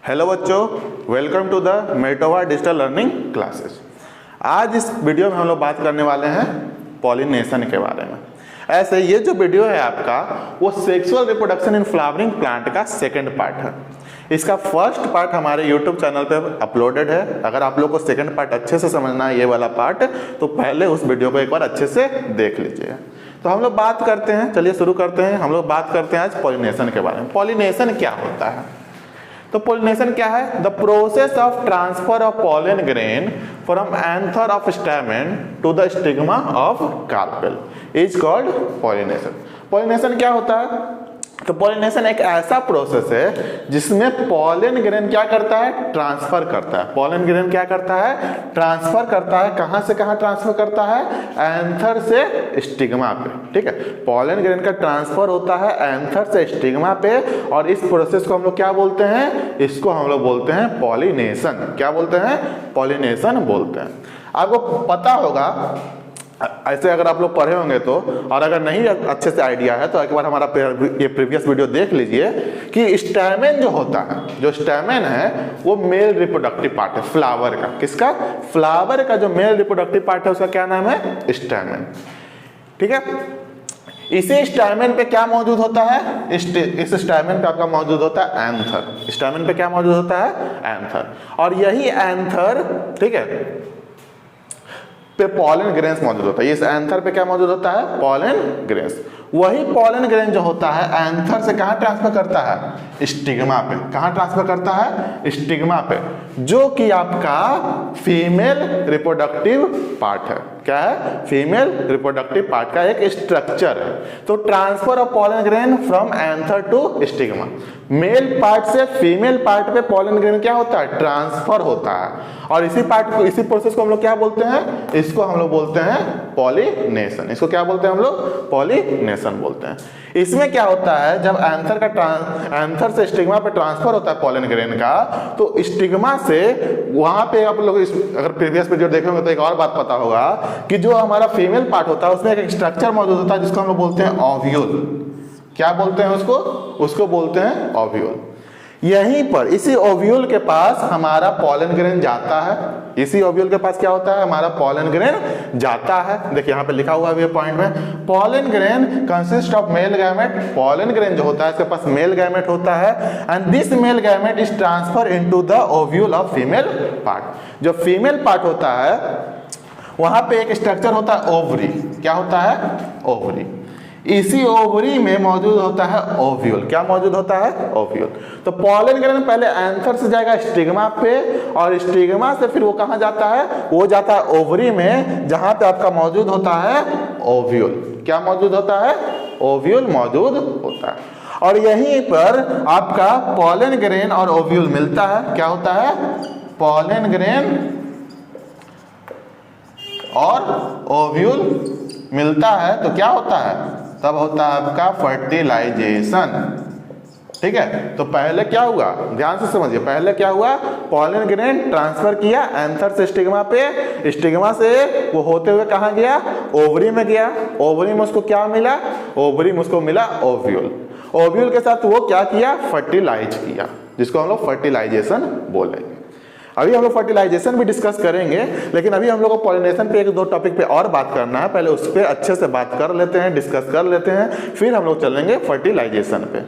Hello बच्चों, welcome to the metova digital learning classes. आज इस वीडियो में हम लोग बात करने वाले हैं पॉलिनेशन के बारे में। ऐसे ये जो वीडियो है आपका वो sexual reproduction in flowering plant का सेकंड पार्ट है। इसका फर्स्ट पार्ट हमारे यूट्यूब चैनल पे अपलोडेड है। अगर आप लोग को सेकंड पार्ट अच्छे से समझना है ये वाला पार्ट, तो पहले उस वीडियो को एक बार अच्छे से देख लीजिए। तो हम लोग बात करते हैं, चलिए शुरू करते हैं। हम लोग बात करते हैं आज पॉलिनेशन के बारे में। पॉलिनेशन क्या होता है? तो पॉलिनेशन क्या है? The process of transfer of pollen grain from anther of stamen to the stigma of carpel is called pollination. Pollination क्या होता है? तो पॉलिनेशन एक ऐसा प्रोसेस है जिसमें पॉलन ग्रेन क्या करता है? ट्रांसफर करता है। पॉलन ग्रेन क्या करता है? ट्रांसफर करता है। कहां से कहां ट्रांसफर करता है? एंथर से स्टिग्मा पे। ठीक है, पॉलन ग्रेन का ट्रांसफर होता है एंथर से स्टिग्मा पे, और इस प्रोसेस को हम लोग क्या बोलते हैं? इसको हम लोग बोलते हैं पॉलिनेशन। क्या बोलते हैं? पॉलिनेशन बोलते हैं। आपको पता होगा, ऐसे अगर आप लोग पढ़े होंगे तो, और अगर नहीं अच्छे से आइडिया है तो एक बार हमारा ये प्रीवियस वीडियो देख लीजिए कि स्टैमेन जो होता है, जो स्टैमेन है वो मेल रिप्रोडक्टिव पार्ट है फ्लावर का। किसका? फ्लावर का जो मेल रिप्रोडक्टिव पार्ट है उसका क्या नाम है? स्टैमेन। ठीक है, इसी स्टैमेन पे क्या मौजूद होता है? इस स्टैमेन पे आपका मौजूद होता है एंथर। स्टैमेन पे क्या मौजूद होता है? एंथर। और यही एंथर, ठीक है, पे पॉलन ग्रेन्स मौजूद होता है। इस एंथर पे क्या मौजूद होता है? Pollen grains. वही पॉलन ग्रेन जो होता है एंथर से कहां ट्रांसफर करता है? स्टिग्मा पे। कहां ट्रांसफर करता है? स्टिग्मा पे, जो कि आपका फीमेल रिप्रोडक्टिव पार्ट है। क्या है? फीमेल रिप्रोडक्टिव पार्ट का एक स्ट्रक्चर है। तो transfer of pollen grain from anther to stigma, male part से फीमेल पार्ट पे पॉलन ग्रेन क्या होता है? ट्रांसफर होता है। और इसी पार्ट को, इसी प्रोसेस को हम लोग क्या बोलते हैं? इसको हम लोग बोलते हैं पॉलिनेशन। इसको क्या बोलते हैं हम लोग? पॉलिनेशन बोलते हैं। इसमें क्या होता है, जब एंथर से स्टिग्मा पे ट्रांसफर होता है पॉलन ग्रेन का, तो स्टिग्मा से वहां पे आप लोग अगर प्रीवियस वीडियो देखेंगे तो एक और बात पता होगा कि जो हमारा फीमेल पार्ट होता है उसमें एक स्ट्रक्चर मौजूद होता है जिसको हम लोग बोलते हैं ओव्यूल। क्या बोलते हैं उसको? उसको बोलते हैं ओव्यूल। यहीं पर इसी ओव्यूल के पास हमारा पॉलन ग्रेन जाता है। इसी ओव्यूल के पास क्या होता है? हमारा पॉलन ग्रेन जाता है। देखिए यहाँ पे लिखा हुआ है पॉइंट में, pollen grain consist of male gamete. Pollen grain जो होता है इसके पास मेल गैमेट होता है, and this male gamete is transfer into the ovule of female part. जो फीमेल पार्ट होता है वहां पे एक स्ट्रक्चर होता है ओवरी। क्या होता है? ओवरी। इसी ओवरी में मौजूद होता है ओव्यूल। क्या मौजूद होता है? ओव्यूल। तो पॉलन ग्रेन पहले एंथर से जाएगा स्टिग्मा पे, और स्टिग्मा से फिर वो कहां जाता है? वो जाता है ओवरी में, जहां पे आपका मौजूद होता है ओव्यूल। क्या मौजूद होता है? ओव्यूल मौजूद होता है। और यहीं पर आपका पॉलन ग्रेन और ओव्यूल मिलता है। क्या होता है? पॉलन ग्रेन और ओव्यूल मिलता है तो क्या होता है? तब होता है आपका फर्टिलाइजेशन। ठीक है, तो पहले क्या हुआ? ध्यान से समझिए, पहले क्या हुआ? पॉलन ग्रेन ट्रांसफर किया एंथर से स्टिग्मा पे, स्टिग्मा से वो होते हुए कहां गया? ओवरी में गया। ओवरी में उसको क्या मिला? ओवरी में उसको मिला ओव्यूल। ओव्यूल के साथ वो क्या किया? फर्टिलाइज किया, जिसको हम लोग फर्टिलाइजेशन बोलेंगे। अभी हम लोग फर्टिलाइजेशन भी डिस्कस करेंगे, लेकिन अभी हम लोग को पॉलिनेशन पे एक दो टॉपिक पे और बात करना है। पहले उस पर अच्छे से बात कर लेते हैं, डिस्कस कर लेते हैं, फिर हम लोग चलेंगे फर्टिलाइजेशन पे।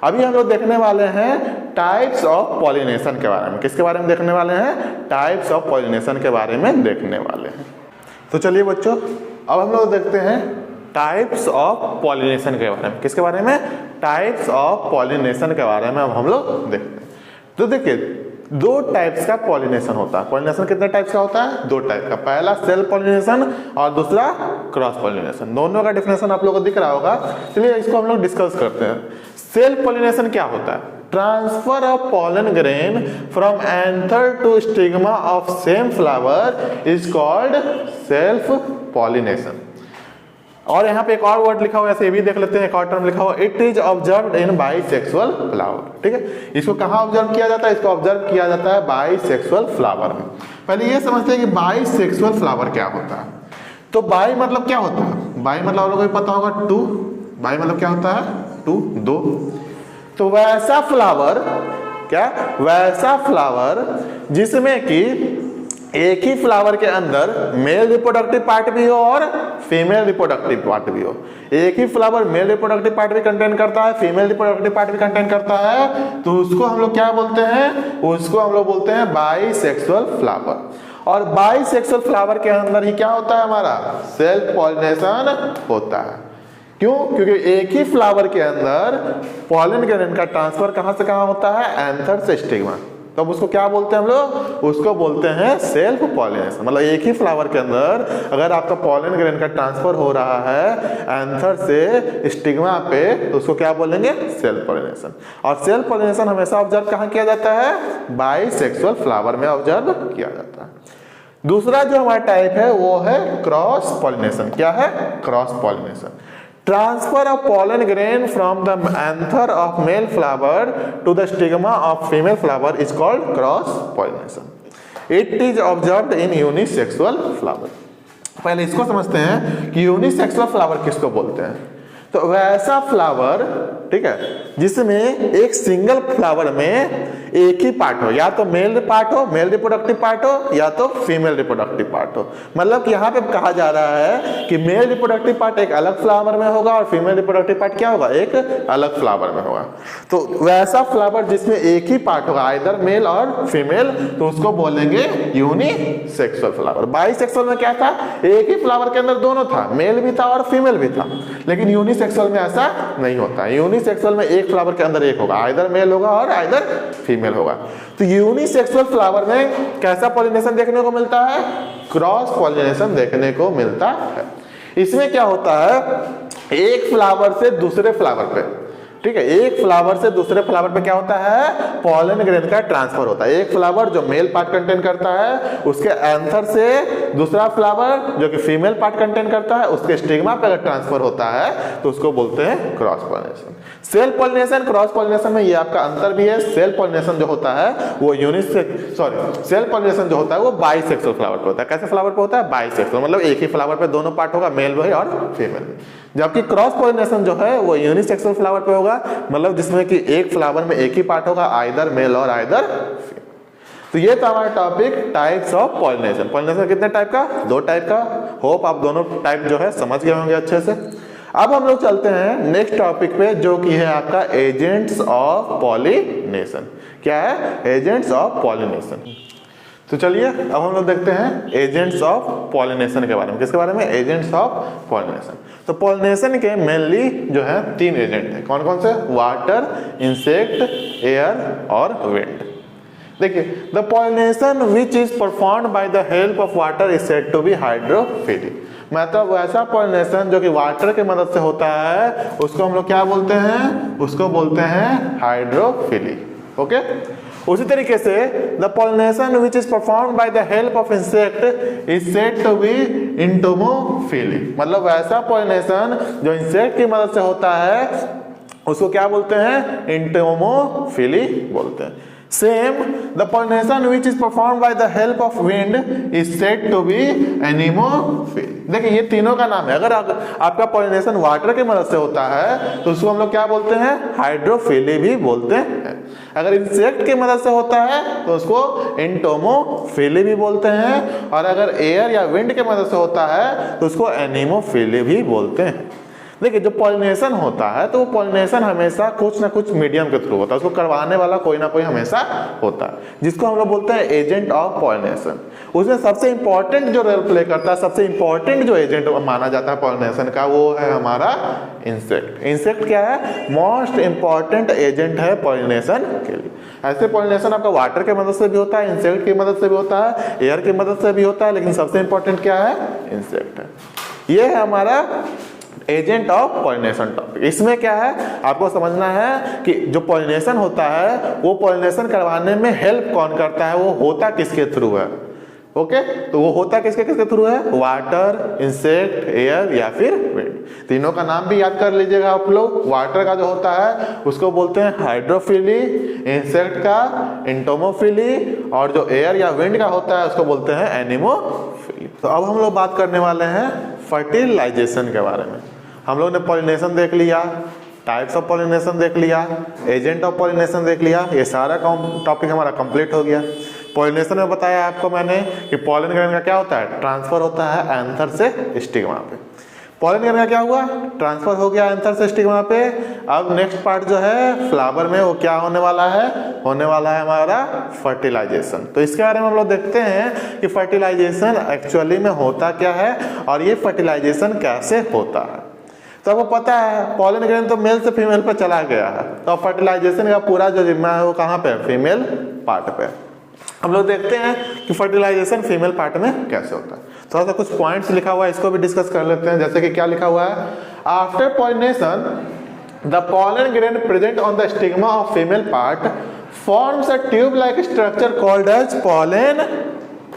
अभी हम लोग देखने वाले हैं टाइप्स ऑफ पॉलिनेशन के बारे में। किसके बारे में देखने वाले हैं? टाइप्स ऑफ पॉलिनेशन के बारे में देखने वाले हैं। तो चलिए बच्चों, अब हम लोग देखते हैं टाइप्स ऑफ पॉलिनेशन के बारे में। किसके बारे में? टाइप्स ऑफ पॉलिनेशन के बारे में अब हम लोग देखते हैं। तो देखिए, दो टाइप्स का पॉलिनेशन होता है। पॉलिनेशन कितने टाइप्स का होता है? दो टाइप का। पहला सेल्फ पॉलिनेशन और दूसरा क्रॉस पॉलिनेशन। दोनों का डिफिनेशन आप लोगों को दिख रहा होगा। चलिए इसको हम लोग डिस्कस करते हैं। सेल्फ पॉलिनेशन क्या होता है? Transfer of pollen grain from anther to stigma of same flower is called self pollination. और यहाँ पे एक और वर्ड लिखा हुआ है, ऐसे भी देख लेते हैं। एक और टर्म लिखा हुआ, it is observed in bisexual flower. ठीक है, इसको कहाँ ऑब्जर्व किया जाता है? इसको ऑब्जर्व किया जाता है बाइसेक्सुअल फ्लावर में। पहले ये समझते हैं कि बाइसेक्सुअल फ्लावर क्या होता है। तो बाई मतलब क्या होता है? बाई मतलब आप लोगों को पता होगा टू। बाई मतलब क्या होता है? टू, दो। तो वैसा फ्लावर क्या, वैसा फ्लावर जिसमें कि एक ही फ्लावर के अंदर मेल रिप्रोडक्टिव पार्ट भी हो और फीमेल रिप्रोडक्टिव पार्ट भी हो। एक ही फ्लावर मेल रिप्रोडक्टिव पार्ट भी कंटेन करता है, फीमेल रिप्रोडक्टिव पार्ट भी कंटेन करता है, तो उसको हम लोग क्या बोलते हैं, उसको हम लोग बोलते हैं बाइसेक्सुअल फ्लावर। और बाइसेक्सुअल फ्लावर के अंदर ही क्या होता है, हमारा सेल्फ पॉलिनेशन होता है। क्यों? क्योंकि एक ही फ्लावर के अंदर पॉलन ग्रेन का ट्रांसफर कहां से कहां होता है, एंथर से स्टिग्मा। तो उसको क्या बोलते हैं हम लोग, उसको बोलते हैं सेल्फ पॉलिनेशन। मतलब एक ही फ्लावर के अंदर अगर आपका पॉलन ग्रेन का ट्रांसफर हो रहा है एंथर से स्टिग्मा पे, तो उसको क्या बोलेंगे, सेल्फ पॉलिनेशन। और सेल्फ पॉलिनेशन हमेशा ऑब्जर्व कहां किया जाता है, बाइसेक्सुअल फ्लावर में ऑब्जर्व किया जाता है। दूसरा जो हमारा टाइप है वो है क्रॉस पॉलिनेशन। क्या है, cross pollination. Transfer of pollen grain from the anther of male flower to the stigma of female flower is called cross pollination. It is observed in unisexual flower. पहले इसको समझते हैं कि यूनिसेक्सुअल फ्लावर किसको बोलते हैं। तो वैसा फ्लावर, ठीक है, जिसमें एक सिंगल फ्लावर में एक ही पार्ट हो, या तो मेल पार्ट हो, मेल रिप्रोडक्टिव पार्ट हो, या तो फीमेल रिप्रोडक्टिव पार्ट हो। मतलब कि यहाँ पे कहा जा रहा है कि मेल रिप्रोडक्टिव पार्ट एक अलग फ्लावर में होगा और फीमेल रिप्रोडक्टिव पार्ट क्या होगा, एक अलग फ्लावर में होगा। तो वैसा फ्लावर जिसमें एक ही पार्ट होगा, आइदर मेल और फीमेल, तो उसको बोलेंगे यूनिसेक्सुअल फ्लावर। बाइसेक्सुअल में क्या था, एक ही फ्लावर के अंदर दोनों था, मेल भी था और फीमेल भी था। लेकिन यूनिसेक्सुअल में ऐसा नहीं होता। यूनिसेक्सुअल में एक फ्लावर के अंदर एक होगा, आइदर मेल होगा और आइदर फीमेल होगा। तो यूनिसेक्सुअल फ्लावर में कैसा पॉलिनेशन देखने को मिलता है, क्रॉस पॉलिनेशन देखने को मिलता है। इसमें क्या होता है, एक फ्लावर से दूसरे फ्लावर पे, ठीक है, एक फ्लावर से दूसरे फ्लावर पे क्या होता है, पॉलन ग्रेन का ट्रांसफर होता है। एक फ्लावर जो मेल पार्ट कंटेन करता है उसके एंथर से दूसरा फ्लावर जो कि फीमेल पार्ट कंटेन करता है उसके स्टिग्मा पे अगर ट्रांसफर होता है तो उसको बोलते हैं cross pollination. Self pollination, cross pollination में ये आपका अंतर भी है। सेल्फ पॉलिनेशन जो होता है वो सेल्फ पॉलिनेशन जो होता है वो बाइसेक्सुअल फ्लावर पे होता है। कैसे फ्लावर पे होता है, बाइसेक्सुअल, मतलब एक ही फ्लावर पे दोनों पार्ट होगा, मेल भी और फीमेल। जबकि क्रॉस पॉलिनेशन जो है वो यूनिसेक्सुअल फ्लावर पे होगा, मतलब जिसमें कि एक फ्लावर में एक ही पार्ट होगा, आइदर मेल और आइदर फीमेल। तो ये था हमारा topic, types of pollination. Pollination कितने टाइप का, 2 टाइप का। होप आप दोनों टाइप जो है समझ गए होंगे अच्छे से। अब हम लोग चलते हैं नेक्स्ट टॉपिक पे, जो कि है आपका एजेंट्स ऑफ पॉलिनेशन। क्या है, एजेंट्स ऑफ पॉलिनेशन। तो चलिए अब हम लोग देखते हैं एजेंट्स ऑफ पॉलिनेशन के बारे में। किसके बारे में, एजेंट्स ऑफ पॉलिनेशन। तो पॉलिनेशन के मेनली जो है 3 एजेंट हैं। कौन कौन से, वाटर, इंसेक्ट, एयर और विंड। देखिए, the pollination which is performed by the help of water is said to be hydrophilic. मतलब वैसा पॉलिनेशन जो कि वाटर की मदद से होता है उसको हम लोग क्या बोलते हैं, उसको बोलते हैं हाइड्रोफिलिक। ओके, उसी तरीके से the pollination which is performed by the help of insect is said to be entomophilic. मतलब वैसा पॉलिनेशन जो इंसेक्ट की मदद से होता है उसको क्या बोलते हैं, एंटोमोफिलिक बोलते हैं। Same, the pollination which is performed by the help of wind is said to be anemophilic। देखिए ये तीनों का नाम है। अगर आपका पॉलिनेशन वाटर की मदद से होता है तो उसको हम लोग क्या बोलते हैं, हाइड्रोफिलिक भी बोलते हैं। अगर इंसेक्ट की मदद से होता है तो उसको एंटोमोफिलिक भी बोलते हैं, और अगर एयर या विंड की मदद से होता है तो उसको एनीमोफिलिक भी बोलते हैं। देखिए, जो पॉलिनेशन होता है तो वो पॉलिनेशन हमेशा कुछ ना कुछ मीडियम के थ्रू होता है, उसको करवाने वाला कोई ना कोई हमेशा होता है, जिसको हम लोग बोलते हैं एजेंट ऑफ पॉलिनेशन। उसमें सबसे इंपॉर्टेंट जो रोल प्ले करता है, सबसे इंपॉर्टेंट जो एजेंट माना जाता है पॉलिनेशन का, वो है हमारा इंसेक्ट। इंसेक्ट क्या है, मोस्ट इंपॉर्टेंट एजेंट है पॉलिनेशन के लिए। ऐसे पॉलिनेशन आपका वाटर की मदद से भी होता है, इंसेक्ट की मदद से भी होता है, एयर की मदद से भी होता है, लेकिन सबसे इंपॉर्टेंट क्या है, इंसेक्ट है। ये है हमारा एजेंट ऑफ पॉलिनेशन टॉपिक। इसमें क्या है, आपको समझना है कि जो पॉलिनेशन होता है वो पॉलिनेशन करवाने में हेल्प कौन करता है, वो होता किसके थ्रू है। ओके, तो वो होता किसके थ्रू है, वाटर, इंसेक्ट, एयर या फिर विंड। तीनों का नाम भी याद कर लीजिएगा आप लोग। वाटर का जो होता है उसको बोलते हैं हाइड्रोफिलिक, इंसेक्ट का एंटोमोफिलिक, और जो एयर या विंड का होता है उसको बोलते हैं एनीमोफिलिक। तो अब हम लोग बात करने वाले हैं फर्टिलाइजेशन के बारे में। हम लोग ने पॉलिनेशन देख लिया, टाइप्स ऑफ पॉलिनेशन देख लिया, एजेंट ऑफ पॉलिनेशन देख लिया, ये सारा टॉपिक हमारा कंप्लीट हो गया। पॉलिनेशन में बताया आपको मैंने कि पॉलन ग्रेन का क्या होता है, ट्रांसफर होता है एंथर से स्टिग्मा पे। पॉलन ग्रेन का क्या हुआ, ट्रांसफर हो गया एंथर से स्टिग्मा पे। अब नेक्स्ट पार्ट जो है फ्लावर में वो क्या होने वाला है, होने वाला है हमारा फर्टिलाइजेशन। तो इसके बारे में हम लोग देखते हैं कि फर्टिलाइजेशन एक्चुअली में होता क्या है और ये फर्टिलाइजेशन कैसे होता है। तो आपको पता है पॉलन ग्रेन तो मेल से फीमेल पर चला गया है, तो फर्टिलाइजेशन का पूरा जो जिम्मा है वो कहाँ पे, फीमेल पार्ट पे। हम लोग देखते हैं कि फर्टिलाइजेशन फीमेल पार्ट में कैसे होता है। थोड़ा सा कुछ पॉइंट्स लिखा हुआ है, इसको भी डिस्कस कर लेते हैं। जैसे कि क्या लिखा हुआ है, after pollination the pollen grain present on the stigma of female part forms a tube like structure called as pollen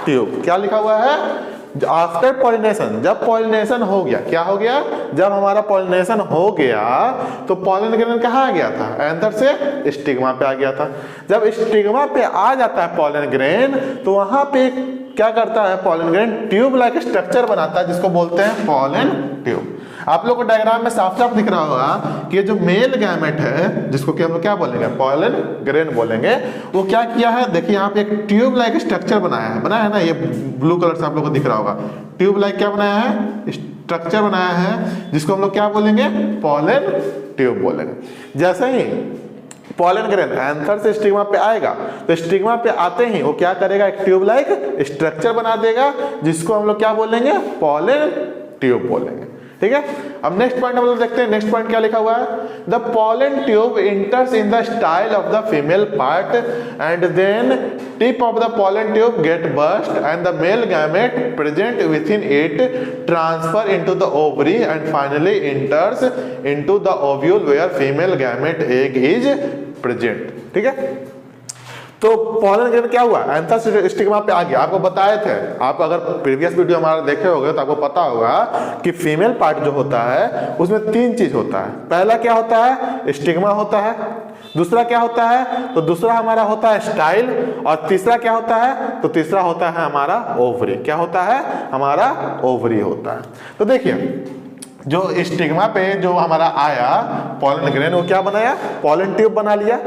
tube. क्या लिखा हुआ है, आफ्टर पॉलिनेशन, जब पॉलिनेशन हो गया, क्या हो गया, जब हमारा पॉलिनेशन हो गया तो पॉलन ग्रेन कहाँ आ गया था, एंथर से स्टिग्मा पे आ गया था। जब स्टिग्मा पे आ जाता है पॉलन ग्रेन तो वहां पे क्या करता है, pollen grain tube like structure बनाता है जिसको बोलते हैं पॉलन ट्यूब। आप लोग को डायग्राम में साफ साफ दिख रहा होगा कि ये जो मेल गैमेट है जिसको कि हम लोग क्या बोलेंगे, पॉलन ग्रेन बोलेंगे, वो क्या किया है, देखिए यहाँ पे एक ट्यूब लाइक स्ट्रक्चर बनाया है ना, ये ब्लू कलर से आप लोग को दिख रहा होगा। ट्यूब लाइक क्या बनाया है, स्ट्रक्चर बनाया है जिसको हम लोग क्या बोलेंगे, पॉलन ट्यूब बोलेंगे। जैसे ही पॉलन ग्रेन एंथर से स्टिग्मा पे आएगा तो स्टिग्मा पे आते ही वो क्या करेगा, एक ट्यूब लाइक स्ट्रक्चर बना देगा जिसको हम लोग क्या बोलेंगे, पॉलन ट्यूब बोलेंगे। ठीक है, अब नेक्स्ट पॉइंट हम लोग देखते हैं। नेक्स्ट पॉइंट क्या लिखा हुआ है, the pollen tube enters in the style of the female part and then tip of the pollen tube get burst and the male gamete present within it transfer into the ovary and finally enters into the ovule where female gamete egg is present. ठीक है, तो pollen grain क्या हुआ, anther से stigma पे आ गया। आपको बताए थे, आप अगर प्रीवियस वीडियो हमारा देखे होंगे तो आपको पता होगा कि फीमेल पार्ट जो होता है उसमें तीन चीज होता है। पहला क्या होता है, स्टिग्मा होता है। दूसरा क्या होता है, तो दूसरा हमारा होता है स्टाइल। और तीसरा क्या होता है, तो तीसरा होता है हमारा ओवरी। क्या होता है, हमारा ओवरी होता है। तो देखिए जो स्टिग्मा पे जो हमारा आया पॉलन ग्रेन, वो क्या बनाया, पॉलन ट्यूब बना लिया।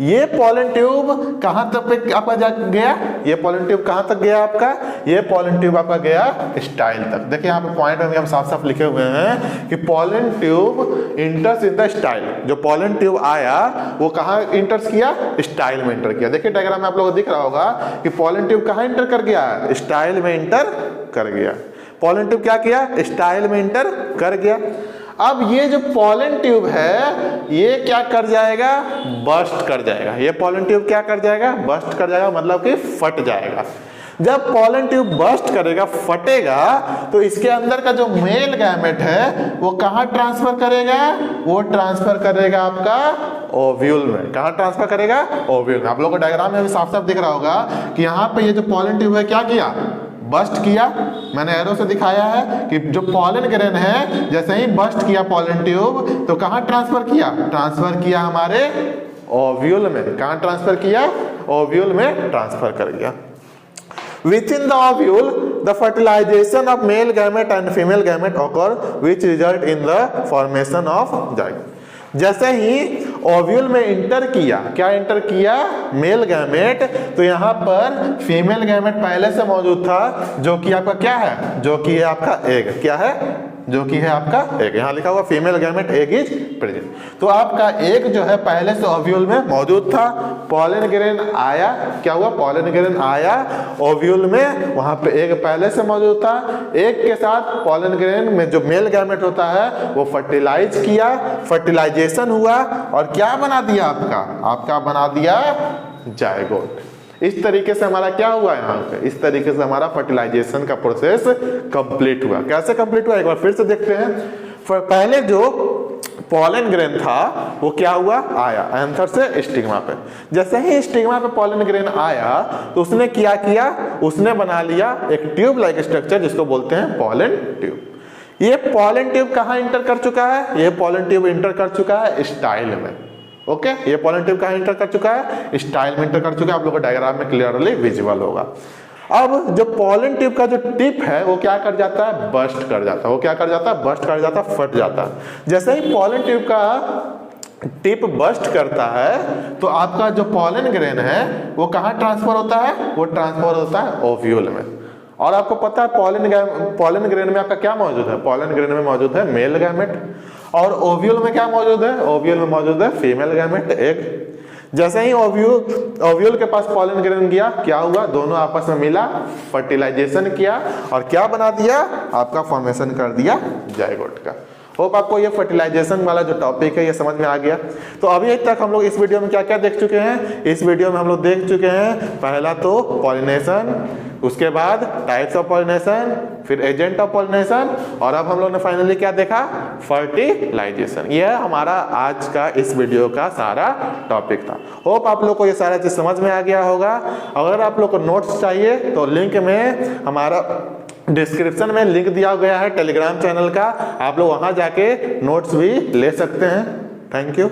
ये पॉलन ट्यूब कहां तक आपका गया, ये पॉलन ट्यूब कहां तक गया आपका, ये पॉलन ट्यूब आपका गया स्टाइल तक। देखिए यहाँ पे पॉइंट में हम साफ साफ लिखे हुए हैं कि pollen tube enters in the style. जो पॉलन ट्यूब आया वो कहां इंटर्स किया, स्टाइल में इंटर किया। देखिए डायग्राम में आप लोगों को दिख रहा होगा कि पॉलन ट्यूब कहां इंटर कर गया, स्टाइल में इंटर कर गया। पॉलन ट्यूब क्या किया, स्टाइल में इंटर कर गया। अब ये जो पॉलन ट्यूब है ये क्या कर जाएगा, बस्ट कर जाएगा। ये पॉलन ट्यूब क्या कर जाएगा, बस्ट कर जाएगा, मतलब कि फट जाएगा। जब पॉलन ट्यूब बस्ट करेगा, फटेगा, तो इसके अंदर का जो मेल गैमेट है वो कहां ट्रांसफर करेगा, वो ट्रांसफर करेगा आपका ओव्यूल में। कहां ट्रांसफर करेगा, ओव्यूल में। आप लोगों को डायग्राम में भी साफ साफ दिख रहा होगा कि यहाँ पे ये जो पॉलन ट्यूब है क्या किया, बस्ट किया। मैंने एरो से दिखाया है कि जो पॉलन ग्रेन है जैसे ही बस्ट किया पॉलन ट्यूब तो कहां ट्रांसफर किया, ट्रांसफर किया हमारे ओव्यूल में। कहां ट्रांसफर किया, ओव्यूल में ट्रांसफर कर गया। Within the ovule, the fertilization of male gamete and female gamete occur, which result in the formation of zygote. जैसे ही ओव्यूल में इंटर किया, क्या इंटर किया, मेल गैमेट, तो यहाँ पर फीमेल गैमेट पहले से मौजूद था जो कि आपका क्या है, जो कि है आपका एग। क्या है, जो कि है आपका एग। यहाँ लिखा हुआ female gamete egg is present. तो आपका एग जो है पहले से ओव्यूल में मौजूद था। पॉलन ग्रेन आया, क्या हुआ, पॉलन ग्रेन आया ओव्यूल में, वहां पे एग पहले से मौजूद था। एग के साथ पॉलन ग्रेन में जो मेल गैमेट होता है वो फर्टिलाइज किया, फर्टिलाइजेशन हुआ और क्या बना दिया आपका बना दिया जायगोट। इस तरीके से हमारा क्या हुआ यहाँ पे, इस तरीके से हमारा फर्टिलाइजेशन का प्रोसेस कंप्लीट हुआ। कैसे कंप्लीट हुआ एक बार फिर से देखते हैं। पहले जो पॉलन ग्रेन था वो क्या हुआ, आया एंथर से स्टिग्मा पे। जैसे ही स्टिग्मा पे पॉलन ग्रेन आया तो उसने क्या किया, उसने बना लिया एक ट्यूब लाइक स्ट्रक्चर जिसको बोलते हैं पॉलन ट्यूब। ये पॉलन ट्यूब कहाँ इंटर कर चुका है, ये पॉलन ट्यूब इंटर कर चुका है स्टाइल में। ओके, ये पॉलन ट्यूब कहाँ इंटर कर चुका है, स्टाइल में इंटर कर चुका है। आप लोगों को डायग्राम में क्लियरली विजिबल होगा। अब जो पॉलन ट्यूब का जो टिप है वो क्या कर जाता है, बस्ट कर जाता है। वो क्या कर जाता है, बस्ट कर जाता है, फट जाता है। जैसे ही पॉलन ट्यूब का टिप बस्ट करता है तो आपका जो पॉलन ग्रेन है वो कहाँ ट्रांसफर होता है, वो ट्रांसफर होता है ओव्यूल में। और आपको पता है पॉलन ग्रेन में आपका क्या मौजूद है, पॉलन ग्रेन में मौजूद है मेल गैमेट, और ओव्यूल में क्या मौजूद है, ओव्यूल में मौजूद है फीमेल गैमेट एग। जैसे ही ओव्यूल के पास पॉलन ग्रेन गया, क्या हुआ, दोनों आपस में मिला, फर्टिलाइजेशन किया और क्या बना दिया, आपका फॉर्मेशन कर दिया जाइगोट का। होप आपको ये फर्टिलाइजेशन वाला जो टॉपिक है ये समझ में आ गया। तो अभी तक हम लोग इस वीडियो में क्या क्या देख चुके हैं, इस वीडियो में हम लोग देख चुके हैं पहला तो पॉलिनेशन, उसके बाद टाइप्स ऑफ पॉलिनेशन, फिर एजेंट ऑफ पॉलिनेशन, और अब हम लोग ने फाइनली क्या देखा, फर्टिलाइजेशन। यह हमारा आज का इस वीडियो का सारा टॉपिक था। होप आप लोग को ये सारा चीज समझ में आ गया होगा। अगर आप लोग को नोट्स चाहिए तो लिंक में हमारा डिस्क्रिप्शन में लिंक दिया गया है टेलीग्राम चैनल का, आप लोग वहां जाके नोट्स भी ले सकते हैं। Thank you.